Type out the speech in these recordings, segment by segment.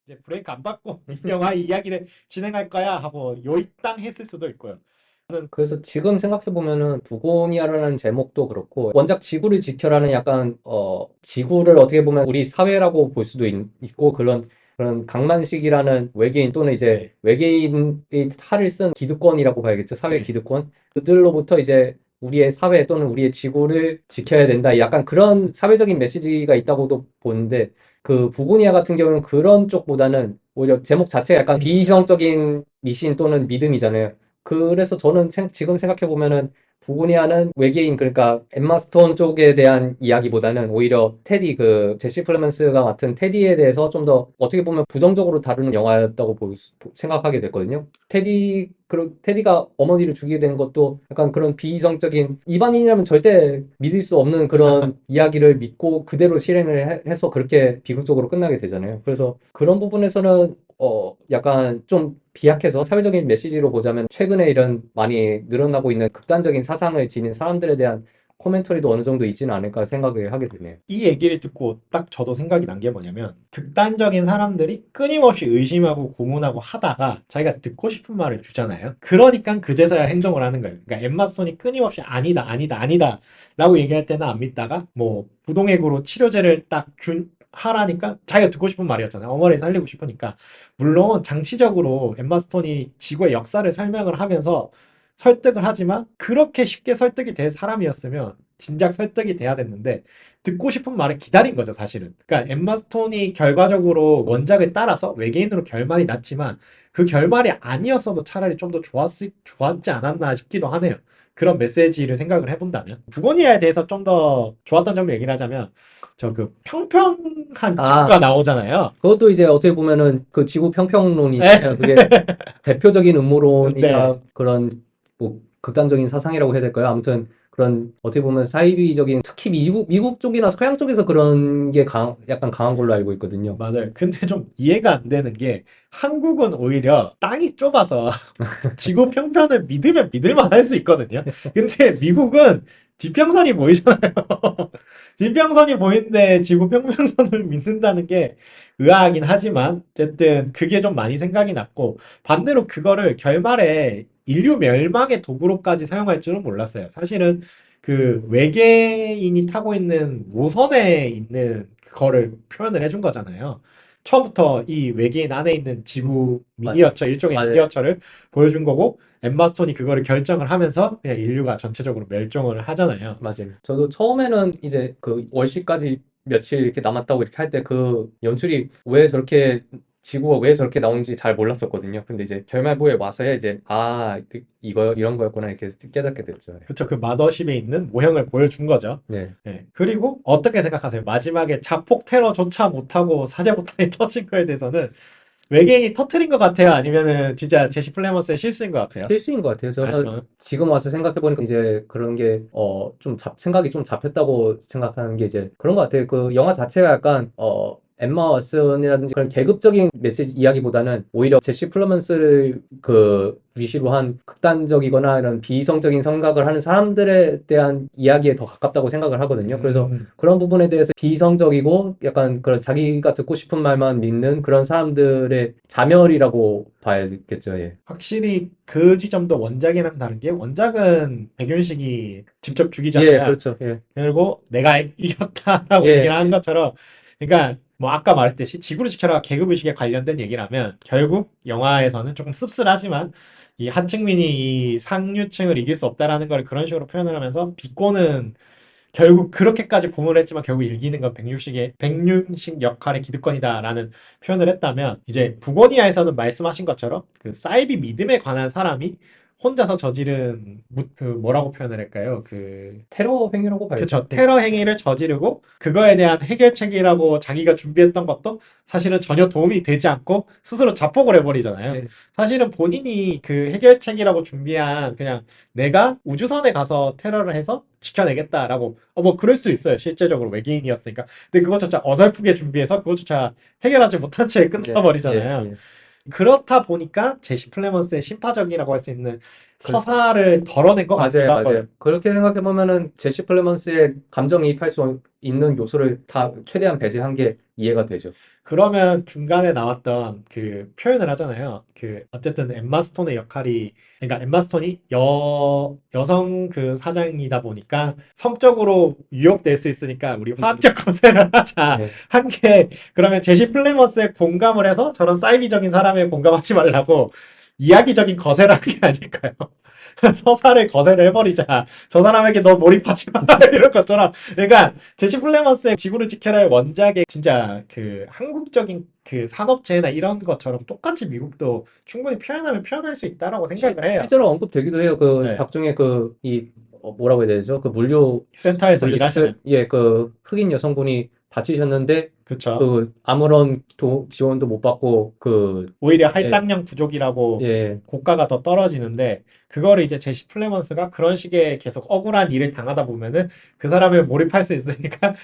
이제 브레이크 안 받고 영화 이야기를 진행할 거야 하고 요이땅 했을 수도 있고요. 그래서 지금 생각해보면은 부고니아라는 제목도 그렇고 원작 지구를 지켜라는 약간 지구를 어떻게 보면 우리 사회라고 볼 수도 있고 그런 강만식이라는 외계인 또는 이제 네, 외계인의 탈을 쓴 기득권이라고 봐야겠죠. 사회 네. 기득권. 그들로부터 이제 우리의 사회 또는 우리의 지구를 지켜야 된다. 약간 그런 사회적인 메시지가 있다고도 보는데 그 부고니아 같은 경우는 그런 쪽보다는 오히려 제목 자체가 약간 비이성적인 미신 또는 믿음이잖아요. 그래서 저는 지금 생각해보면은 부고니아는 외계인 그러니까 엠마 스톤 쪽에 대한 이야기보다는 오히려 테디 그 제시 플레먼스가 맡은 테디에 대해서 좀 더 어떻게 보면 부정적으로 다루는 영화였다고 생각하게 됐거든요. 테디가 어머니를 죽이게 된 것도 약간 그런 비이성적인 일반인이라면 절대 믿을 수 없는 그런 이야기를 믿고 그대로 실행을 해서 그렇게 비극적으로 끝나게 되잖아요. 그래서 그런 부분에서는 약간 좀 비약해서 사회적인 메시지로 보자면 최근에 이런 많이 늘어나고 있는 극단적인 사상을 지닌 사람들에 대한 코멘터리도 어느 정도 있지는 않을까 생각을 하게 되네요. 이 얘기를 듣고 딱 저도 생각이 난 게 뭐냐면 극단적인 사람들이 끊임없이 의심하고 고문하고 하다가 자기가 듣고 싶은 말을 주잖아요. 그러니까 그제서야 행동을 하는 거예요. 그러니까 엠마 스톤이 끊임없이 아니다, 아니다, 아니다 라고 얘기할 때는 안 믿다가 뭐 부동액으로 치료제를 딱 하라니까 자기가 듣고 싶은 말이었잖아요. 어머니를 살리고 싶으니까. 물론 장치적으로 엠마 스톤이 지구의 역사를 설명을 하면서 설득을 하지만 그렇게 쉽게 설득이 될 사람이었으면 진작 설득이 돼야 됐는데 듣고 싶은 말을 기다린 거죠, 사실은. 그러니까 엠마 스톤이 결과적으로 원작을 따라서 외계인으로 결말이 났지만 그 결말이 아니었어도 차라리 좀 더 좋았지 않았나 싶기도 하네요. 그런 메시지를 생각을 해본다면. 부고니아에 대해서 좀 더 좋았던 점을 얘기를 하자면 저 그 평평한 아, 지구가 나오잖아요. 그것도 이제 어떻게 보면은 그 지구 네. 평평론이잖아요. 그게 대표적인 네. 음모론이자 그런 뭐 극단적인 사상이라고 해야 될까요? 아무튼 그런 어떻게 보면 사이비적인 특히 미국 쪽이나 서양 쪽에서 그런 게 약간 강한 걸로 알고 있거든요. 맞아요. 근데 좀 이해가 안 되는 게 한국은 오히려 땅이 좁아서 지구 평편을 믿으면 믿을만 할 수 있거든요. 근데 미국은 지평선이 보이잖아요. 지평선이 보이는데 지구 평평선을 믿는다는 게 의아하긴 하지만 어쨌든 그게 좀 많이 생각이 났고 반대로 그거를 결말에 인류 멸망의 도구로까지 사용할 줄은 몰랐어요. 사실은 그 외계인이 타고 있는 모선에 있는 그거를 표현을 해준 거잖아요. 처음부터 이 외계인 안에 있는 지구 맞, 미니어처, 일종의 맞아요. 미니어처를 보여준 거고 엠마 스톤이 그거를 결정을 하면서 그냥 인류가 전체적으로 멸종을 하잖아요. 맞아요. 저도 처음에는 이제 그 월시까지 며칠 이렇게 남았다고 이렇게 할 때 그 연출이 왜 저렇게 지구가 왜 저렇게 나오는지 잘 몰랐었거든요. 근데 이제 결말부에 와서야 이제 이거 이런 거였구나 이렇게 깨닫게 됐죠. 그쵸. 그 마더십에 있는 모형을 보여준 거죠. 네. 네. 그리고 어떻게 생각하세요? 마지막에 자폭 테러조차 못하고 사제보탄이 터진 거에 대해서는 외계인이 터트린 것 같아요? 아니면은 진짜 제시 플래먼스의 실수인 것 같아요? 실수인 것 같아요. 아, 저는 저는 지금 와서 생각해보니까 이제 그런 게, 생각이 좀 잡혔다고 생각하는 게 이제 그런 것 같아요. 그 영화 자체가 약간, 엠마 왓슨이라든지 그런 계급적인 메시지 이야기보다는 오히려 제시 플러먼스를 그 위시로 한 극단적이거나 이런 비이성적인 생각을 하는 사람들에 대한 이야기에 더 가깝다고 생각을 하거든요. 그래서 음, 그런 부분에 대해서 비이성적이고 약간 그런 자기가 듣고 싶은 말만 믿는 그런 사람들의 자멸이라고 봐야겠죠. 예. 확실히 그 지점도 원작이랑 다른 게 원작은 백윤식이 직접 예, 죽이잖아요. 그렇죠. 예. 그리고 내가 이겼다라고 얘기를 예, 한 것처럼 그러니까 뭐 아까 말했듯이 지구를 지켜라 계급의식에 관련된 얘기라면 결국 영화에서는 조금 씁쓸하지만 이 하층민이 이 상류층을 이길 수 없다라는 걸 그런 식으로 표현을 하면서 비꼬는 결국 그렇게까지 고문을 했지만 결국 이기는 건 백륜식 역할의 기득권이다라는 표현을 했다면 이제 부고니아에서는 말씀하신 것처럼 그 사이비 믿음에 관한 사람이 혼자서 저지른 그 뭐라고 표현을 할까요? 그 테러 행위라고 봐야죠. 그쵸. 테러 행위를 저지르고 그거에 대한 해결책이라고 자기가 준비했던 것도 사실은 전혀 도움이 되지 않고 스스로 자폭을 해버리잖아요. 예, 사실은 본인이 그 해결책이라고 준비한 그냥 내가 우주선에 가서 테러를 해서 지켜내겠다라고 뭐 그럴 수 있어요. 실제적으로 외계인이었으니까. 근데 그것조차 어설프게 준비해서 그것조차 해결하지 못한 채 예, 예, 끝나버리잖아요. 예. 그렇다 보니까 제시 플레먼스의 심파적이라고 할 수 있는 그, 서사를 덜어낸 것 같기도 맞아요, 하고요. 맞아요. 그렇게 생각해보면은 제시 플레먼스의 감정이입할 수 있는 요소를 다 최대한 배제한 게 이해가 되죠. 그러면 중간에 나왔던 그 표현을 하잖아요. 그 어쨌든 엠마 스톤의 역할이 그러니까 엠마 스톤이 여성 그 사장이다 보니까 성적으로 유혹될 수 있으니까 우리 화학적 거세를 하자 네. 한 게 그러면 제시 플레머스에 공감을 해서 저런 사이비적인 사람에 공감하지 말라고 이야기적인 거세를 한 게 아닐까요? 서사를 거세를 해버리자. 저 사람에게 너 몰입하지 마. 이런 것처럼. 그러니까 제시 플레먼스의 지구를 지켜라의 원작의 진짜 그 한국적인 그 산업재해나 이런 것처럼 똑같이 미국도 충분히 표현하면 표현할 수 있다라고 생각을 해요. 실제로 언급되기도 해요. 그 네. 각종의 뭐라고 해야 되죠? 그 물류 센터에서 물류 일하시는. 예, 그 흑인 여성분이 다치셨는데 그쵸. 그 아무런 지원도 못 받고 오히려 예, 할당량 부족이라고 예, 고가가 더 떨어지는데 그거를 이제 제시 플레먼스가 그런 식의 계속 억울한 일을 당하다 보면은 그 사람을 몰입할 수 있으니까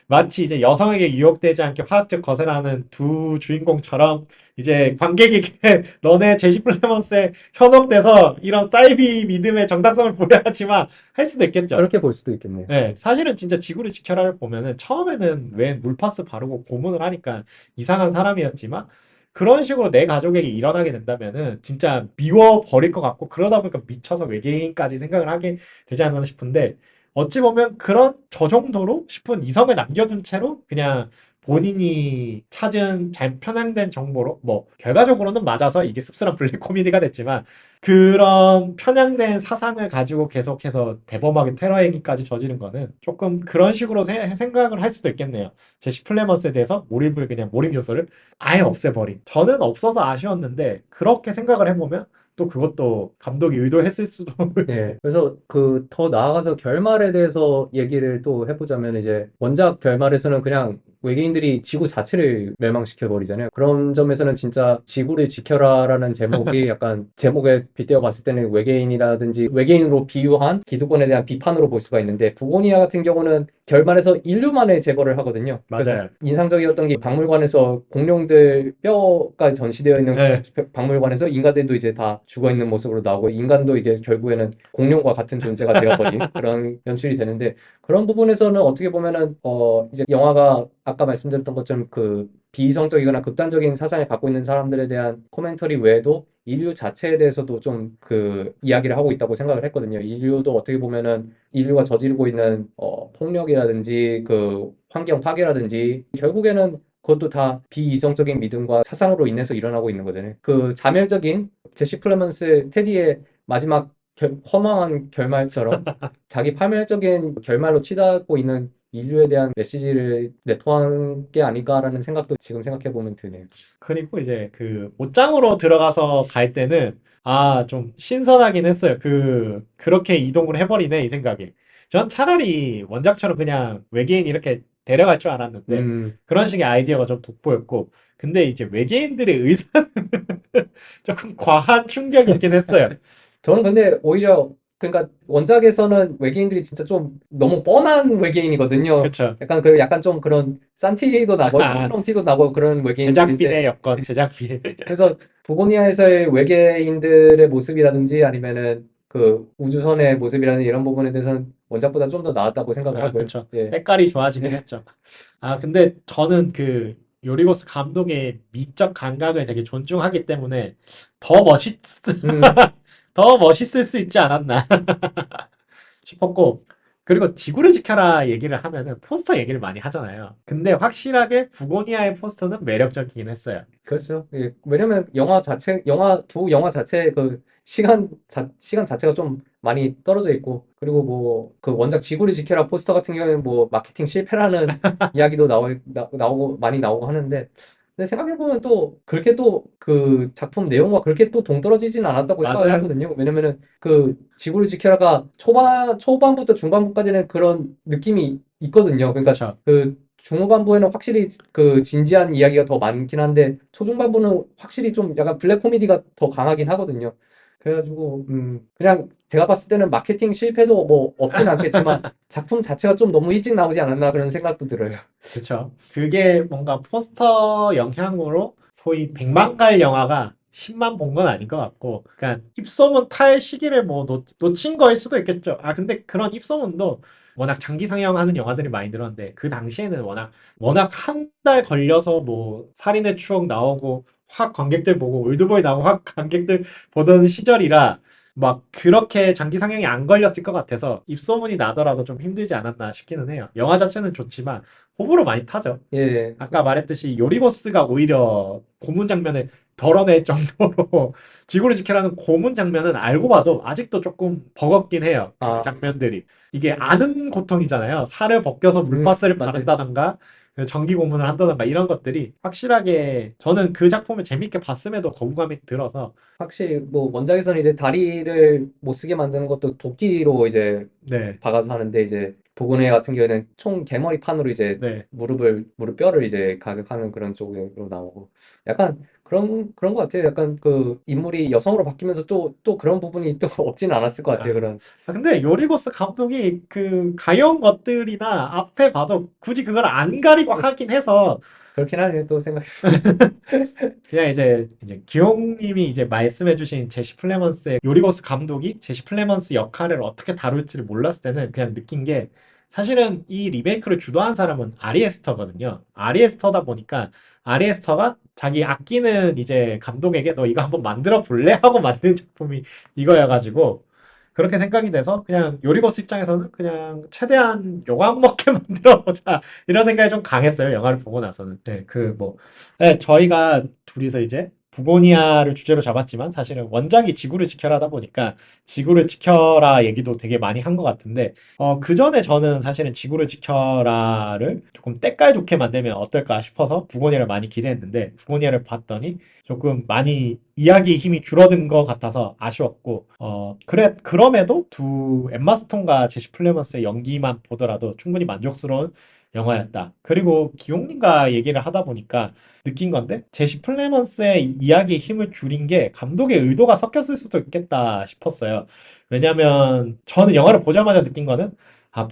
마치 이제 여성에게 유혹되지 않게 화학적 거세를 하는 두 주인공처럼 이제 관객에게 너네 제시 플레먼스에 현혹돼서 이런 사이비 믿음의 정당성을 부여하지 마 할 수도 있겠죠. 그렇게 볼 수도 있겠네요. 네, 사실은 진짜 지구를 지켜라를 보면은 처음에는 왜 물파스 바르고 고문을 하니까 이상한 사람이었지만 그런 식으로 내 가족에게 일어나게 된다면은 진짜 미워 버릴 것 같고 그러다 보니까 미쳐서 외계인까지 생각을 하게 되지 않나 싶은데 어찌 보면 그런 저 정도로 싶은 이성을 남겨둔 채로 그냥 본인이 찾은 잘 편향된 정보로 뭐 결과적으로는 맞아서 이게 씁쓸한 블랙 코미디가 됐지만 그런 편향된 사상을 가지고 계속해서 대범하게 테러 행위까지 저지른 거는 조금 그런 식으로 생각을 할 수도 있겠네요. 제시 플레먼스에 대해서 몰입 요소를 아예 없애버린. 저는 없어서 아쉬웠는데 그렇게 생각을 해보면 또 그것도 감독이 의도했을 수도 예, 그래서 더 나아가서 결말에 대해서 얘기를 또 해보자면 이제 원작 결말에서는 그냥 외계인들이 지구 자체를 멸망시켜 버리잖아요. 그런 점에서는 진짜 지구를 지켜라라는 제목이 약간 제목에 빗대어 봤을 때는 외계인이라든지 외계인으로 비유한 기득권에 대한 비판으로 볼 수가 있는데 부고니아 같은 경우는 결말에서 인류만을 제거를 하거든요. 그래서 맞아요. 인상적이었던 게 박물관에서 공룡들 뼈가 전시되어 있는 네, 박물관에서 인간들도 이제 다 죽어 있는 모습으로 나오고 인간도 이게 결국에는 공룡과 같은 존재가 되어버린 그런 연출이 되는데 그런 부분에서는 어떻게 보면은 이제 영화가 아까 말씀드렸던 것처럼 그 비이성적이거나 극단적인 사상을 갖고 있는 사람들에 대한 코멘터리 외에도 인류 자체에 대해서도 좀 이야기를 하고 있다고 생각을 했거든요. 인류도 어떻게 보면은 인류가 저지르고 있는 폭력이라든지 환경 파괴라든지 결국에는 그것도 다 비이성적인 믿음과 사상으로 인해서 일어나고 있는 거잖아요. 자멸적인 제시 플레먼스 테디의 마지막 허망한 결말처럼 자기 파멸적인 결말로 치닫고 있는 인류에 대한 메시지를 내포한 게 아닐까라는 생각도 지금 생각해 보면 드네요. 그리고 이제 그 옷장으로 들어가서 갈 때는 아, 좀 신선하긴 했어요. 그렇게 이동을 해버리네, 이 생각이. 전 차라리 원작처럼 그냥 외계인 이렇게 데려갈 줄 알았는데 음, 그런 식의 아이디어가 좀 돋보였고 근데 이제 외계인들의 의사는 조금 과한 충격이긴 했어요. 저는 근데 오히려 그러니까 원작에서는 외계인들이 진짜 좀 너무 뻔한 외계인이거든요. 그쵸. 약간 좀 그런 싼 티도 나고 아, 촌스러운 티도 나고 그런 외계인들인데 제작비네 여건, 제작비. 그래서 부고니아에서의 외계인들의 모습이라든지 아니면은 우주선의 모습이라는 이런 부분에 대해서는 원작보다 좀 더 나았다고 생각을 아, 하고요. 그쵸. 예. 때깔이 좋아지긴 했죠. 아, 근데 저는 그 요리고스 감독의 미적 감각을 되게 존중하기 때문에 더 멋있, 음, 더 멋있을 수 있지 않았나 싶었고, 그리고 지구를 지켜라 얘기를 하면은 포스터 얘기를 많이 하잖아요. 근데 확실하게 부고니아의 포스터는 매력적이긴 했어요. 그렇죠. 예. 왜냐면 영화 자체 시간 자체가 좀 많이 떨어져 있고, 그리고 원작 지구를 지켜라 포스터 같은 경우에는 마케팅 실패라는 이야기도 나오고, 많이 나오고 하는데, 근데 생각해보면 또, 그렇게 또 작품 내용과 그렇게 또 동떨어지진 않았다고 생각을 맞아요. 하거든요. 왜냐면은 지구를 지켜라가 초반부터 중반부까지는 그런 느낌이 있거든요. 그러니까 그쵸. 중후반부에는 확실히 진지한 이야기가 더 많긴 한데 초중반부는 확실히 좀 약간 블랙 코미디가 더 강하긴 하거든요. 그래가지고 그냥 제가 봤을 때는 마케팅 실패도 없진 않겠지만 작품 자체가 좀 너무 일찍 나오지 않았나 그런 생각도 들어요. 그쵸. 그게 뭔가 포스터 영향으로 소위 100만 갈 영화가 10만 본 건 아닌 것 같고, 그러니까 입소문 탈 시기를 뭐 놓친 거일 수도 있겠죠. 아, 근데 그런 입소문도 워낙 장기 상영하는 영화들이 많이 늘었는데 그 당시에는 워낙 한 달 걸려서 뭐 살인의 추억 나오고 확 관객들 보고 올드보이 나오고 확 관객들 보던 시절이라 막 그렇게 장기 상영이 안 걸렸을 것 같아서 입소문이 나더라도 좀 힘들지 않았나 싶기는 해요. 영화 자체는 좋지만 호불호 많이 타죠. 예, 아까 말했듯이 요리보스가 오히려 고문 장면을 덜어낼 정도로 지구를 지켜라는 고문 장면은 알고 봐도 아직도 조금 버겁긴 해요. 그 아, 장면들이. 이게 아는 고통이잖아요. 살을 벗겨서 물바스를 맞아요. 바른다던가 그 전기 고문을 한다던가 이런 것들이 확실하게 저는 그 작품을 재밌게 봤음에도 거부감이 들어서 확실히 뭐 원작에서는 이제 다리를 못 쓰게 만드는 것도 도끼로 이제 네, 박아서 하는데 이제 도그네 같은 경우에는 총 개머리판으로 이제 네. 무릎 뼈를 이제 가격하는 그런 쪽으로 나오고 약간 그런 것 같아요. 약간 그 인물이 여성으로 바뀌면서 또 그런 부분이 또 없지는 않았을 것 같아요. 그런 근데 요리보스 감독이 그 가여운 것들이나 앞에 봐도 굳이 그걸 안 가리고 하긴 해서 그렇긴 하네요. 또 생각. 그냥 이제 기용님이 이제 말씀해주신 제시 플레먼스의 요리보스 감독이 제시 플레먼스 역할을 어떻게 다룰지를 몰랐을 때는 그냥 느낀 게 사실은 이 리메이크를 주도한 사람은 아리 에스터거든요. 아리 에스터다 보니까 아리 에스터가 자기 아끼는 이제 감독에게 너 이거 한번 만들어 볼래? 하고 만든 작품이 이거여가지고 그렇게 생각이 돼서 그냥 요리보스 입장에서는 그냥 최대한 욕안 먹게 만들어 보자 이런 생각이 좀 강했어요. 영화를 보고 나서는. 네, 네, 저희가 둘이서 이제 부고니아를 주제로 잡았지만 사실은 원작이 지구를 지켜라 하다 보니까 지구를 지켜라 얘기도 되게 많이 한 것 같은데 그 전에 저는 사실은 지구를 지켜라를 조금 때깔 좋게 만들면 어떨까 싶어서 부고니아를 많이 기대했는데 부고니아를 봤더니 조금 많이 이야기 힘이 줄어든 것 같아서 아쉬웠고 그럼에도 두 엠마 스톤과 제시 플레먼스의 연기만 보더라도 충분히 만족스러운 영화였다. 그리고 기용님과 얘기를 하다 보니까 느낀 건데 제시 플레먼스의 이야기에 힘을 줄인 게 감독의 의도가 섞였을 수도 있겠다 싶었어요. 왜냐면 저는 영화를 보자마자 느낀 거는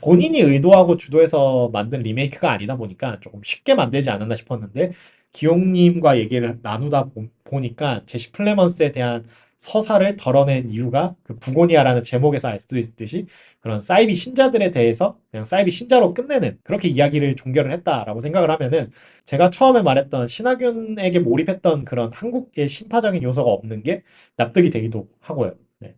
본인이 의도하고 주도해서 만든 리메이크가 아니다 보니까 조금 쉽게 만들지 않았나 싶었는데 기용님과 얘기를 나누다 보니까 제시 플레먼스에 대한 서사를 덜어낸 이유가 그 부고니아라는 제목에서 알 수 있듯이 그런 사이비 신자들에 대해서 그냥 사이비 신자로 끝내는 그렇게 이야기를 종결을 했다라고 생각을 하면은 제가 처음에 말했던 신하균에게 몰입했던 그런 한국의 신파적인 요소가 없는 게 납득이 되기도 하고요. 네.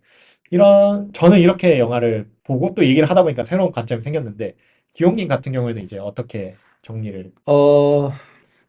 저는 이렇게 영화를 보고 또 얘기를 하다 보니까 새로운 관점이 생겼는데 기용님 같은 경우에는 이제 어떻게 정리를 어,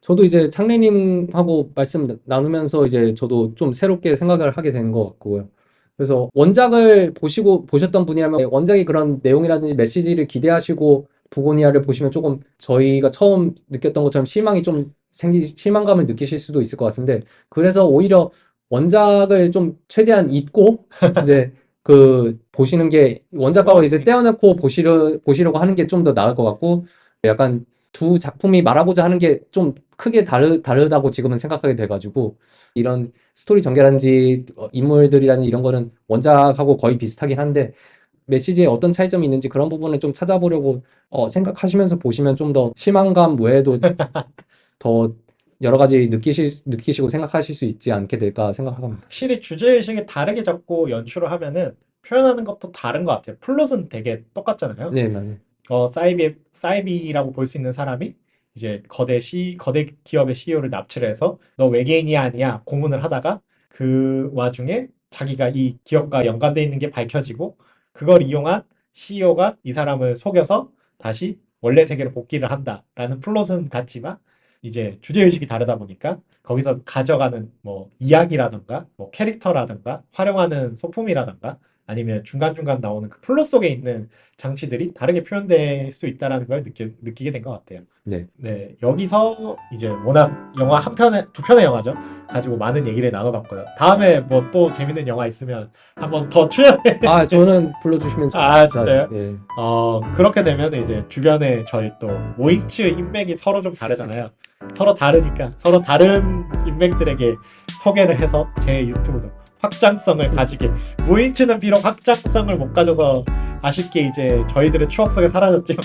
저도 이제 창래님하고 말씀 나누면서 이제 저도 좀 새롭게 생각을 하게 된 것 같고요. 그래서 원작을 보셨던 분이라면 원작의 그런 내용이라든지 메시지를 기대하시고 부고니아를 보시면 조금 저희가 처음 느꼈던 것처럼 실망감을 느끼실 수도 있을 것 같은데, 그래서 오히려 원작을 좀 최대한 잊고 이제 그 보시는 게 원작과 이제 떼어놓고 보시려고 하는 게 좀 더 나을 것 같고, 약간 두 작품이 말하고자 하는 게 좀 크게 다르다고 지금은 생각하게 돼가지고 이런 스토리 전개라든지 인물들이라든지 이런 거는 원작하고 거의 비슷하긴 한데 메시지에 어떤 차이점이 있는지 그런 부분을 좀 찾아보려고 생각하시면서 보시면 좀 더 실망감 외에도 더 여러 가지 느끼시고 생각하실 수 있지 않게 될까 생각합니다. 확실히 주제의식이 다르게 잡고 연출을 하면은 표현하는 것도 다른 것 같아요. 플롯은 되게 똑같잖아요. 네, 맞아요. 사이비라고 볼 수 있는 사람이 이제 거대 기업의 CEO를 납치를 해서 너 외계인이야 아니야 고문을 하다가 그 와중에 자기가 이 기업과 연관돼 있는 게 밝혀지고 그걸 이용한 CEO가 이 사람을 속여서 다시 원래 세계로 복귀를 한다라는 플롯은 같지만 이제 주제의식이 다르다 보니까 거기서 가져가는 뭐 이야기라든가 뭐 캐릭터라든가 활용하는 소품이라든가 아니면 중간중간 나오는 그 플롯 속에 있는 장치들이 다르게 표현될 수 있다는 걸 느끼게 된 것 같아요. 네. 네, 여기서 이제 워낙 영화 두 편의 영화죠. 가지고 많은 얘기를 나눠봤고요. 다음에 뭐 또 재밌는 영화 있으면 한번 더 출연해. 저는 불러주시면 진짜요? 예. 그렇게 되면 이제 주변에 저희 또 모이츠 인맥이 서로 좀 다르잖아요. 서로 다르니까 서로 다른 인맥들에게 소개를 해서 제 유튜브도 확장성을 가지게 모인츠는 비록 확장성을 못 가져서 아쉽게 이제 저희들의 추억 속에 사라졌지만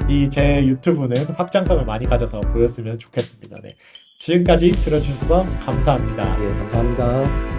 이 제 유튜브는 확장성을 많이 가져서 보였으면 좋겠습니다. 네. 지금까지 들어주셔서 감사합니다. 예, 감사합니다.